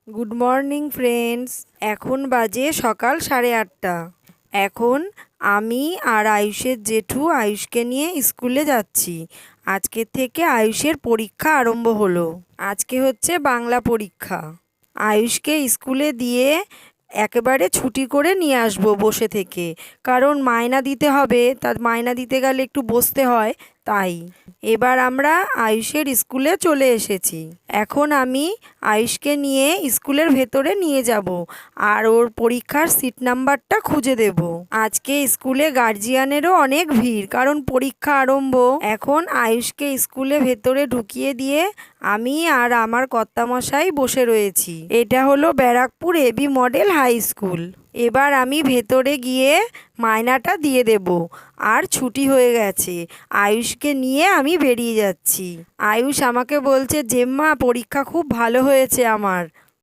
Good morning friends. এখন বাজে সকাল 8:30। এখন আমি আর আয়ুষের জেঠু আয়ুষকে নিয়ে স্কুলে যাচ্ছি। আজকের থেকে আয়ুষের পরীক্ষা আরম্ভ হলো। আজকে হচ্ছে বাংলা পরীক্ষা। আয়ুষকে স্কুলে দিয়ে একেবারে ছুটি করে নিয়ে আসবো বসে থেকে, কারণ মায়না দিতে হবে, তার মায়না দিতে গেলে একটু বসতে হয়, তাই। এবার আমরা আয়ুষের স্কুলে চলে এসেছি। এখন আমি আয়ুষকে নিয়ে স্কুলের ভেতরে নিয়ে যাব আর ওর পরীক্ষার সিট নাম্বারটা খুঁজে দেব। আজকে স্কুলে গার্জিয়ানেরও অনেক ভিড়, কারণ পরীক্ষা আরম্ভ। এখন আয়ুষকে স্কুলে ভেতরে ঢুকিয়ে দিয়ে আমি আর আমার কর্তামশাই বসে রয়েছি। এটা হলো Barrackpore AB model high school. এবার আমি ভেতরে গিয়ে মায়নাটা দিয়ে দেব। আর ছুটি হয়ে গেছে, আয়ুষকে নিয়ে আমি বেরিয়ে যাচ্ছি। আয়ুষ আমাকে বলছে, জেম্মা পরীক্ষা খুব ভালো হয়েছে আমার।